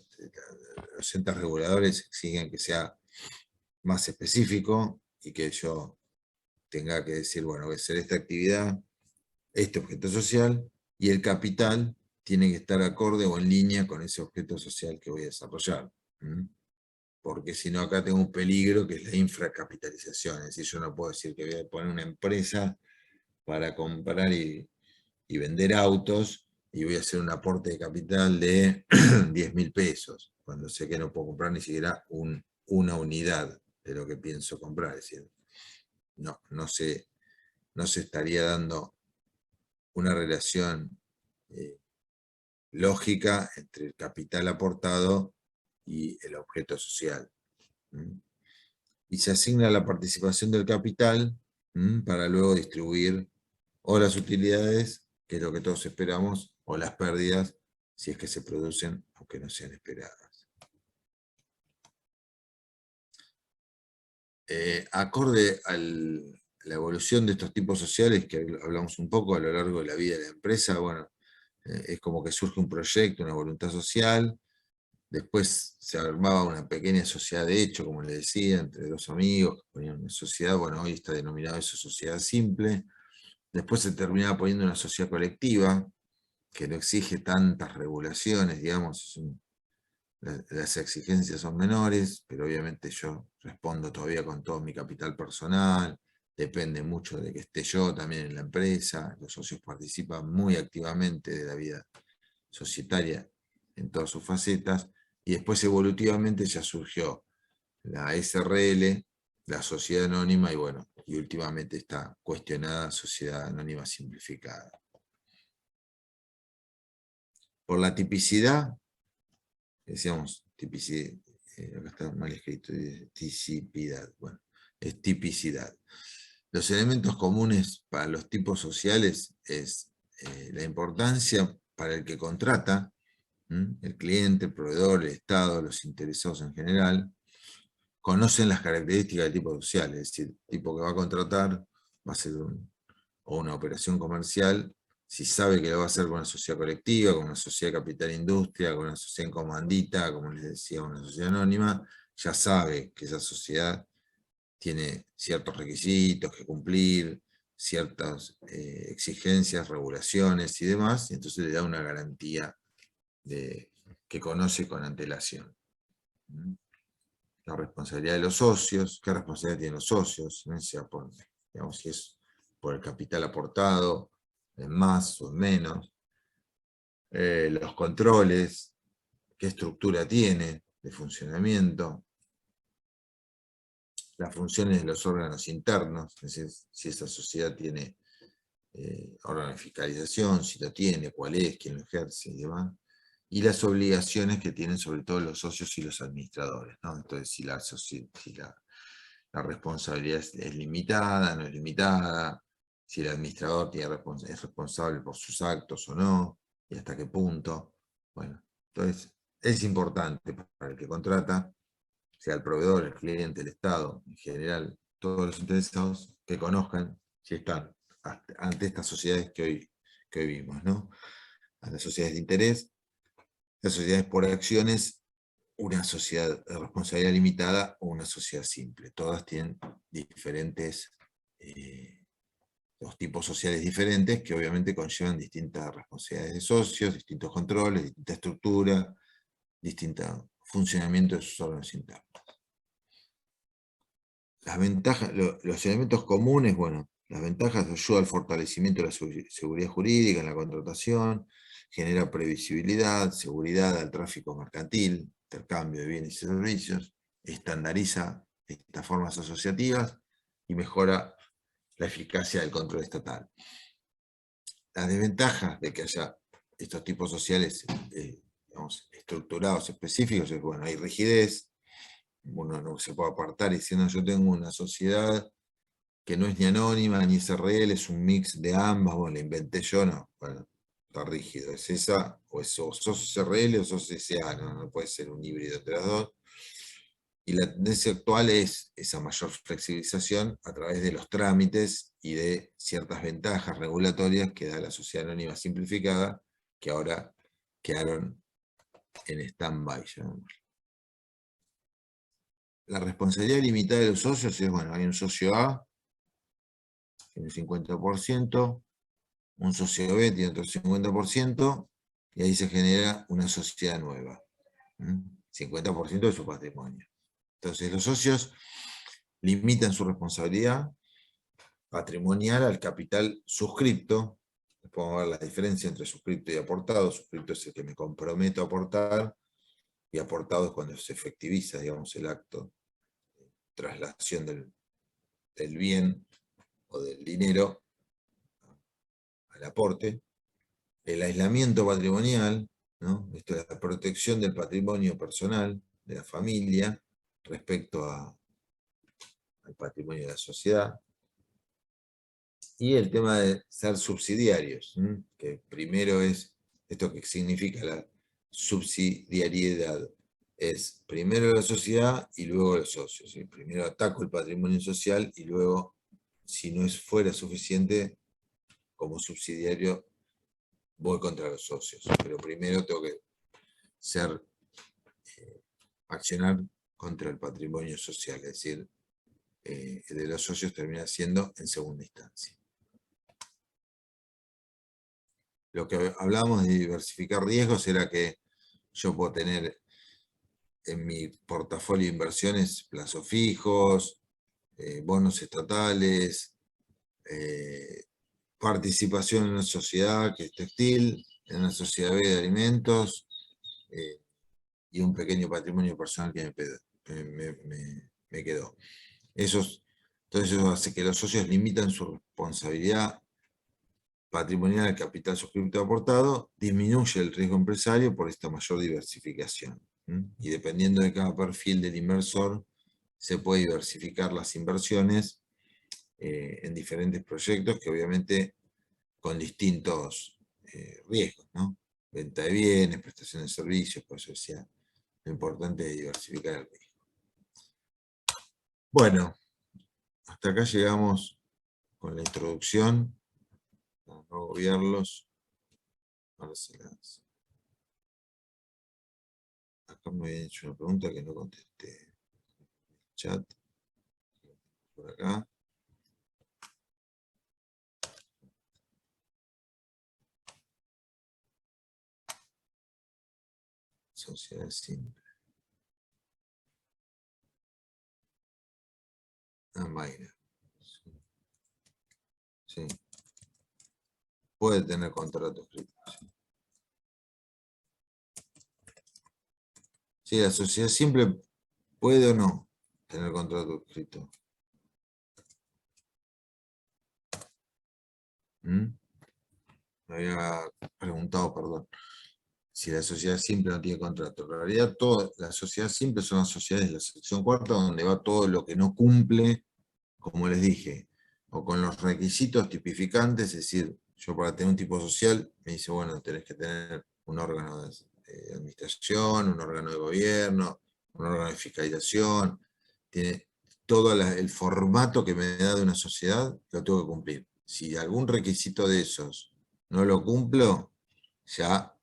los entes reguladores exigen que sea más específico y que yo tenga que decir, bueno, voy a hacer esta actividad, este objeto social, y el capital tiene que estar acorde o en línea con ese objeto social que voy a desarrollar. Porque si no, acá tengo un peligro que es la infracapitalización. Es decir, yo no puedo decir que voy a poner una empresa para comprar y vender autos y voy a hacer un aporte de capital de 10.000 pesos, cuando sé que no puedo comprar ni siquiera una unidad de lo que pienso comprar. Es decir, no se estaría dando una relación lógica entre el capital aportado y el objeto social. Y se asigna la participación del capital para luego distribuir o las utilidades, que es lo que todos esperamos, o las pérdidas, si es que se producen, aunque no sean esperadas. Acorde a la evolución de estos tipos sociales, que hablamos un poco a lo largo de la vida de la empresa, bueno, es como que surge un proyecto, una voluntad social, después se armaba una pequeña sociedad de hecho, como les decía, entre dos amigos que ponían una sociedad, bueno, hoy está denominado eso sociedad simple. Después se terminaba poniendo una sociedad colectiva, que no exige tantas regulaciones, digamos, las exigencias son menores, pero obviamente yo respondo todavía con todo mi capital personal, depende mucho de que esté yo también en la empresa, los socios participan muy activamente de la vida societaria en todas sus facetas, y después evolutivamente ya surgió la SRL, la sociedad anónima, y bueno, y últimamente está cuestionada sociedad anónima simplificada. Por la tipicidad, decíamos tipicidad, acá está mal escrito, tipicidad, bueno, es tipicidad. Los elementos comunes para los tipos sociales es la importancia para el que contrata, el cliente, el proveedor, el Estado, los interesados en general, conocen las características del tipo social, es decir, el tipo que va a contratar va a ser o una operación comercial, si sabe que lo va a hacer con una sociedad colectiva, con una sociedad de capital-industria, con una sociedad en comandita, como les decía, una sociedad anónima, ya sabe que esa sociedad tiene ciertos requisitos que cumplir, ciertas exigencias, regulaciones y demás, y entonces le da una garantía que conoce con antelación. La responsabilidad de los socios, ¿qué responsabilidad tienen los socios? Sea por, digamos, si es por el capital aportado, en más o en menos, los controles, qué estructura tiene de funcionamiento, las funciones de los órganos internos, es decir, si esa sociedad tiene órgano de fiscalización, si lo tiene, cuál es, quién lo ejerce y demás, y las obligaciones que tienen sobre todo los socios y los administradores, ¿no? Entonces, si la responsabilidad es limitada, no es limitada, si el administrador es responsable por sus actos o no, y hasta qué punto. Bueno, entonces es importante para el que contrata, sea el proveedor, el cliente, el Estado, en general, todos los interesados, que conozcan si están ante estas sociedades que hoy vimos, ¿no? A las sociedades de interés, las sociedades por acciones, una sociedad de responsabilidad limitada o una sociedad simple. Todas tienen diferentes, los tipos sociales diferentes que obviamente conllevan distintas responsabilidades de socios, distintos controles, distinta estructura, distinto funcionamiento de sus órganos internos. Las ventajas, los elementos comunes, bueno, las ventajas ayudan al fortalecimiento de la seguridad jurídica en la contratación, genera previsibilidad, seguridad al tráfico mercantil, intercambio de bienes y servicios, estandariza estas formas asociativas y mejora la eficacia del control estatal. Las desventajas de que haya estos tipos sociales digamos, estructurados específicos es, bueno, hay rigidez, uno no se puede apartar diciendo yo tengo una sociedad que no es ni anónima ni SRL, es un mix de ambas, bueno, la inventé yo, no, bueno, está rígido, es esa, o sos SRL o sos SA, no puede ser un híbrido entre las dos. Y la tendencia actual es esa mayor flexibilización a través de los trámites y de ciertas ventajas regulatorias que da la sociedad anónima simplificada, que ahora quedaron en stand-by. La responsabilidad limitada de los socios es, bueno, hay un socio A, tiene un 50%, un socio B tiene otro 50%, y ahí se genera una sociedad nueva. 50% de su patrimonio. Entonces los socios limitan su responsabilidad patrimonial al capital suscripto. Podemos ver la diferencia entre suscripto y aportado. Suscripto es el que me comprometo a aportar, y aportado es cuando se efectiviza, digamos, el acto de traslación del bien o del dinero al aporte. El aislamiento patrimonial, ¿no? Esto es la protección del patrimonio personal de la familia respecto al patrimonio de la sociedad. Y el tema de ser subsidiarios, que primero es esto que significa la subsidiariedad. Es primero la sociedad y luego los socios. ¿Sí? Primero ataco el patrimonio social y luego, si no fuera suficiente, como subsidiario voy contra los socios. Pero primero tengo que accionar contra el patrimonio social, es decir, el de los socios termina siendo en segunda instancia. Lo que hablábamos de diversificar riesgos era que yo puedo tener en mi portafolio de inversiones plazos fijos, bonos estatales, participación en una sociedad que es textil, en una sociedad B de alimentos, y un pequeño patrimonio personal que me quedó. Entonces eso hace que los socios limitan su responsabilidad patrimonial al capital suscripto aportado, disminuye el riesgo empresario por esta mayor diversificación. Y dependiendo de cada perfil del inversor, se puede diversificar las inversiones en diferentes proyectos que obviamente con distintos riesgos, ¿no? Venta de bienes, prestación de servicios, por eso decía, lo importante es diversificar el riesgo. Bueno, hasta acá llegamos con la introducción. agobiarlos. Acá me habían hecho una pregunta que no contesté. Chat. Por acá. Sociedad simple. Mayra. Sí. Puede tener contrato escrito. Sí, la sociedad simple puede o no tener contrato escrito. Me había preguntado, perdón, si la sociedad simple no tiene contrato. En realidad, todas las sociedades simples son las sociedades de la sección cuarta, donde va todo lo que no cumple, como les dije, o con los requisitos tipificantes, es decir, yo para tener un tipo social, me dice, bueno, tenés que tener un órgano de administración, un órgano de gobierno, un órgano de fiscalización, tiene todo el formato que me da de una sociedad, lo tengo que cumplir. Si algún requisito de esos no lo cumplo, ya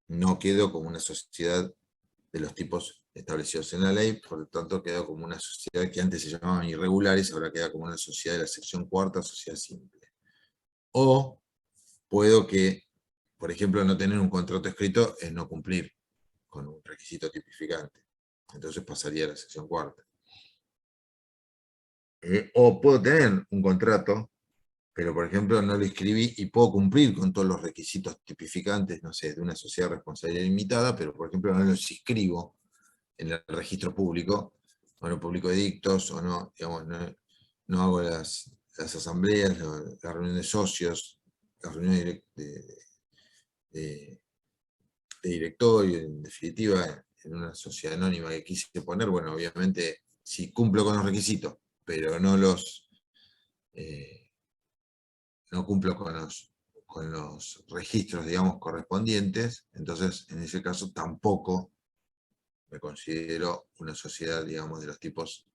no quedo como una sociedad de los tipos establecidos en la ley, por lo tanto quedo como una sociedad que antes se llamaban irregulares, ahora queda como una sociedad de la sección cuarta, sociedad simple. O puedo que, por ejemplo, no tener un contrato escrito es no cumplir con un requisito tipificante. Entonces pasaría a la sección cuarta. O puedo tener un contrato, pero por ejemplo no lo escribí y puedo cumplir con todos los requisitos tipificantes, no sé, de una sociedad de responsabilidad limitada, pero por ejemplo no los inscribo en el registro público, o no publico edictos, o no, digamos, no hago las asambleas, las reuniones de socios, las reuniones de directorio, en definitiva, en una sociedad anónima que quise poner, bueno, obviamente, si cumplo con los requisitos, pero no cumplo con los registros, digamos, correspondientes, entonces, en ese caso, tampoco me considero una sociedad, digamos, de los tipos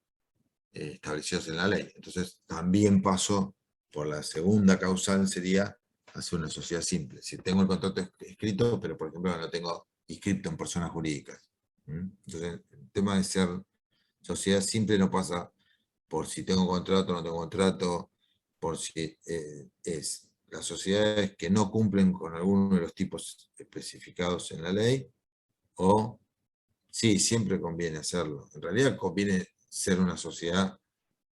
establecidos en la ley. Entonces, también paso por la segunda causal, sería hacer una sociedad simple. Si tengo el contrato escrito, pero por ejemplo no tengo inscripto en personas jurídicas. Entonces, el tema de ser sociedad simple no pasa por si tengo contrato o no tengo contrato, por si es las sociedades que no cumplen con alguno de los tipos especificados en la ley, o sí, siempre conviene hacerlo. En realidad conviene ser una sociedad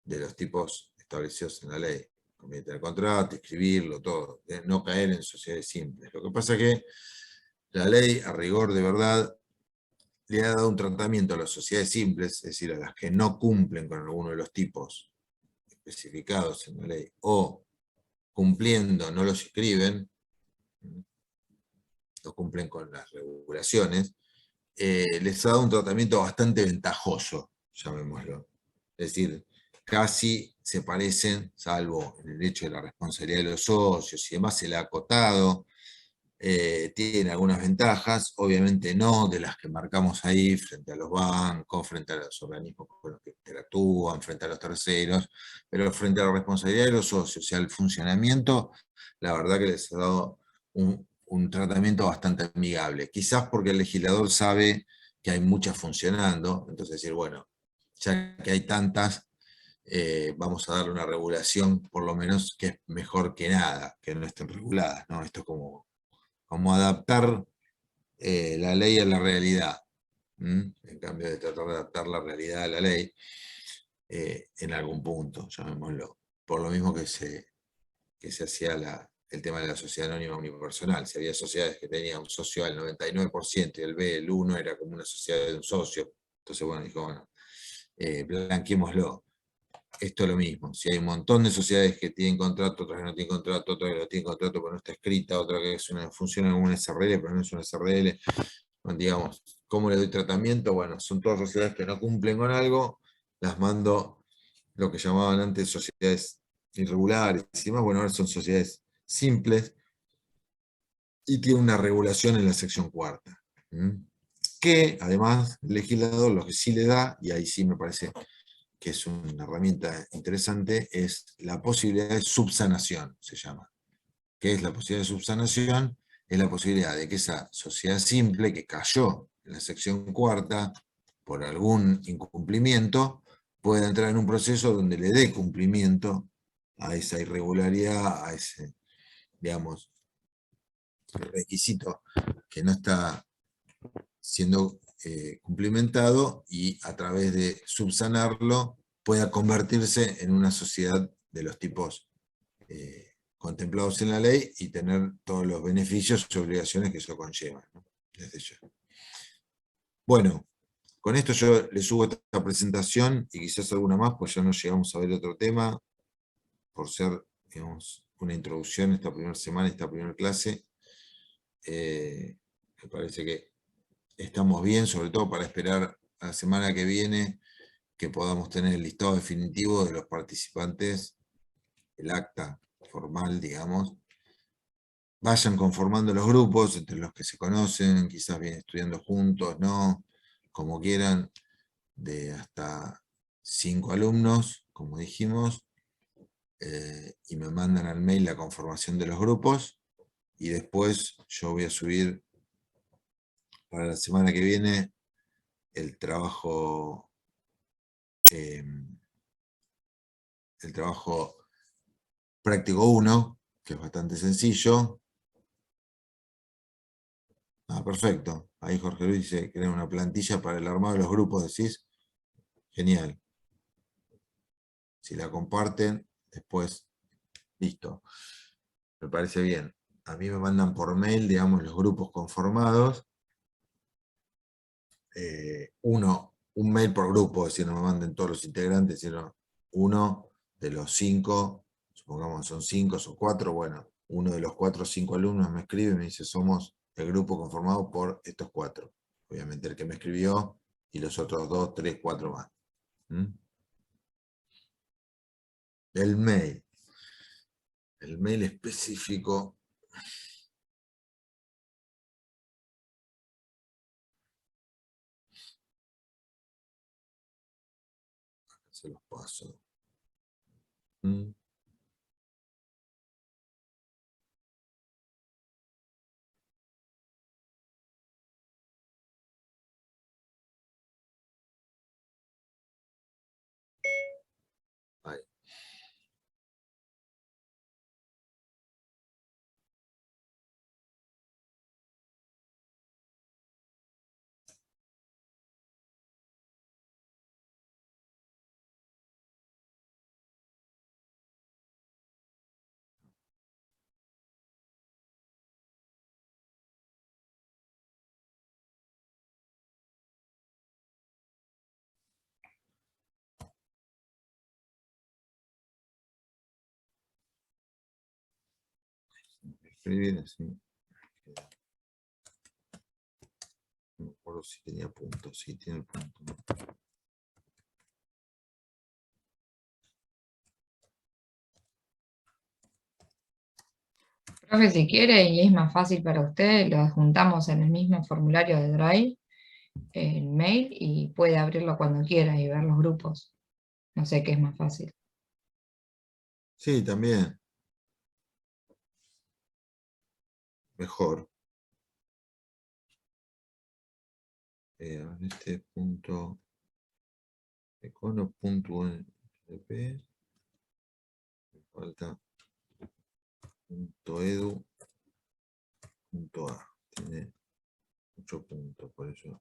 de los tipos establecidos en la ley. Conviene tener contrato, escribirlo, todo. No caer en sociedades simples. Lo que pasa es que la ley, a rigor de verdad, le ha dado un tratamiento a las sociedades simples, es decir, a las que no cumplen con alguno de los tipos especificados en la ley, o cumpliendo no los escriben, no cumplen con las regulaciones, les ha dado un tratamiento bastante ventajoso, llamémoslo. Es decir, casi se parecen, salvo en el hecho de la responsabilidad de los socios y demás, se le ha acotado, tiene algunas ventajas, obviamente no de las que marcamos ahí, frente a los bancos, frente a los organismos con los que interactúan, frente a los terceros, pero frente a la responsabilidad de los socios y al funcionamiento, la verdad que les ha dado un tratamiento bastante amigable. Quizás porque el legislador sabe que hay muchas funcionando, entonces decir, bueno, ya que hay tantas, vamos a darle una regulación, por lo menos, que es mejor que nada, que no estén reguladas, ¿no? Esto es como adaptar la ley a la realidad. En cambio de tratar de adaptar la realidad a la ley, en algún punto, llamémoslo. Por lo mismo que se hacía el tema de la sociedad anónima unipersonal. Si había sociedades que tenían un socio al 99% y el B, el 1, era como una sociedad de un socio. Entonces, bueno, dijo, bueno, blanqueémoslo. Esto es lo mismo. Si hay un montón de sociedades que tienen contrato, otras que no tienen contrato, otras que no tienen contrato pero no está escrita, otra que funciona como una SRL pero no es una SRL, digamos, ¿cómo le doy tratamiento? Bueno, son todas sociedades que no cumplen con algo, las mando lo que llamaban antes sociedades irregulares y demás, bueno, ahora son sociedades simples y tienen una regulación en la sección cuarta. Que además el legislador lo que sí le da, y ahí sí me parece que es una herramienta interesante, es la posibilidad de subsanación, se llama. ¿Qué es la posibilidad de subsanación? Es la posibilidad de que esa sociedad simple que cayó en la sección cuarta por algún incumplimiento, pueda entrar en un proceso donde le dé cumplimiento a esa irregularidad, a ese, digamos, requisito que no está siendo cumplimentado, y a través de subsanarlo pueda convertirse en una sociedad de los tipos contemplados en la ley y tener todos los beneficios y obligaciones que eso conlleva, ¿no? Desde ya. Bueno, con esto yo le subo esta presentación y quizás alguna más, pues ya no llegamos a ver otro tema, por ser, digamos, una introducción esta primera semana, esta primera clase. Me parece que estamos bien, sobre todo para esperar a la semana que viene que podamos tener el listado definitivo de los participantes, el acta formal, digamos. Vayan conformando los grupos entre los que se conocen, quizás vienen estudiando juntos, no, como quieran, de hasta 5 alumnos, como dijimos, y me mandan al mail la conformación de los grupos, y después yo voy a subir para la semana que viene el trabajo práctico 1, que es bastante sencillo. Perfecto. Ahí Jorge Luis dice, crear una plantilla para el armado de los grupos, decís. Genial. Si la comparten, después, listo. Me parece bien. A mí me mandan por mail, digamos, los grupos conformados. Un mail por grupo, es decir, no me manden todos los integrantes, sino uno de los 5, supongamos que son 5, son 4, bueno, uno de los 4 o 5 alumnos me escribe y me dice, somos el grupo conformado por estos 4. Obviamente el que me escribió y los otros 2, 3, 4 más. El mail específico. Se los paso. Ahí. Escribir así. No me acuerdo si tenía puntos. Sí, tiene puntos.
Profe, si quiere y es más fácil para usted, lo adjuntamos en el mismo formulario de Drive, en mail, y puede abrirlo cuando quiera y ver los grupos. No sé qué es más fácil.
Sí, también. Mejor. Este punto econo.unp, me falta .edu.a. Tiene 8 puntos, por eso.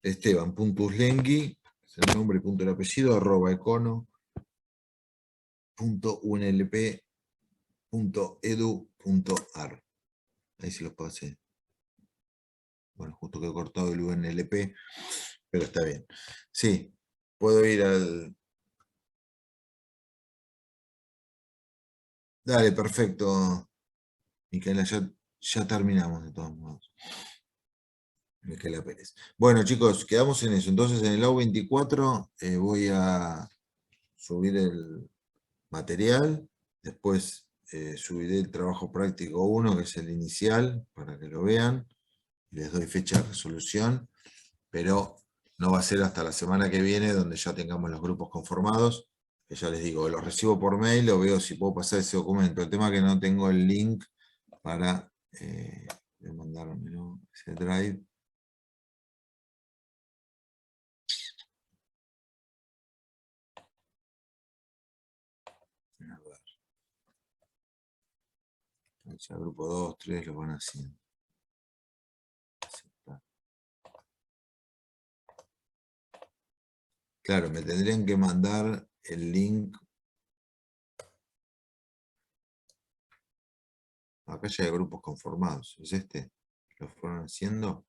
Esteban.uslengui, es el nombre, punto el apellido, @econo.unlp.edu.ar. Ahí se los pasé. Bueno, justo quedó cortado el UNLP, pero está bien. Sí, puedo ir al... Dale, perfecto, Micaela, ya terminamos de todos modos. Micaela Pérez. Bueno, chicos, quedamos en eso. Entonces, en el AU24 voy a subir el material, después subiré el trabajo práctico 1, que es el inicial, para que lo vean. Les doy fecha de resolución, pero no va a ser hasta la semana que viene, donde ya tengamos los grupos conformados. que ya les digo, lo recibo por mail o veo si puedo pasar ese documento. El tema es que no tengo el link para mandármelo, ese drive. A ver. Ya grupo 2, 3 lo van haciendo. Aceptar. Claro, me tendrían que mandar el link. Acá ya hay grupos conformados. ¿Es este? ¿Lo fueron haciendo?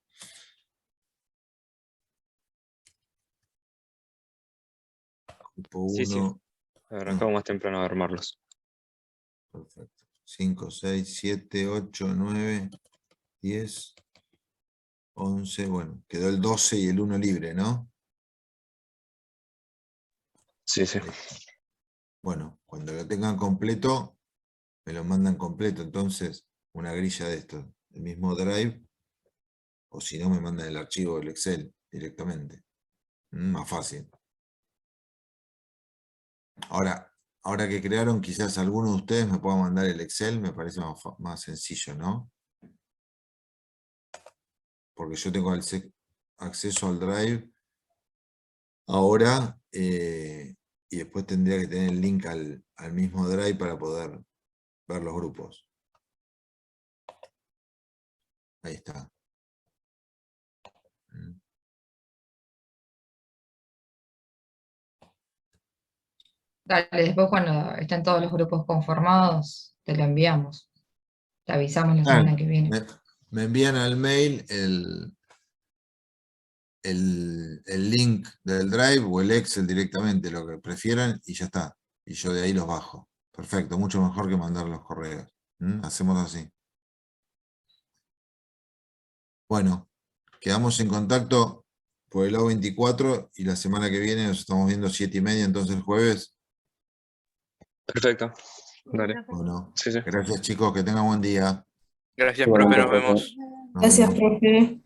Grupo
Sí, sí.
1.
Arrancamos más temprano a armarlos.
Perfecto. 5, 6, 7, 8, 9, 10, 11. Bueno, quedó el 12 y el 1 libre, ¿no?
Sí, sí.
Bueno, cuando lo tengan completo, me lo mandan completo. Entonces, una grilla de esto, el mismo drive, o si no, me mandan el archivo del Excel directamente. Más fácil. Ahora que crearon, quizás alguno de ustedes me pueda mandar el Excel, me parece más sencillo, ¿no? Porque yo tengo acceso al Drive ahora y después tendría que tener el link al mismo Drive para poder ver los grupos. Ahí está.
Dale, después cuando estén todos los grupos conformados, te lo enviamos. Te avisamos la
Claro,
semana que viene.
me envían al mail el link del Drive o el Excel directamente, lo que prefieran, y ya está. Y yo de ahí los bajo. Perfecto, mucho mejor que mandar los correos. Hacemos así. Bueno, quedamos en contacto por el lado 24 y la semana que viene nos estamos viendo 7:30, entonces el jueves.
Perfecto. Dale.
Bueno,
Sí, sí.
gracias chicos, que tengan buen día.
Gracias, profe, nos vemos.
Nos
Gracias,
vemos.
profe.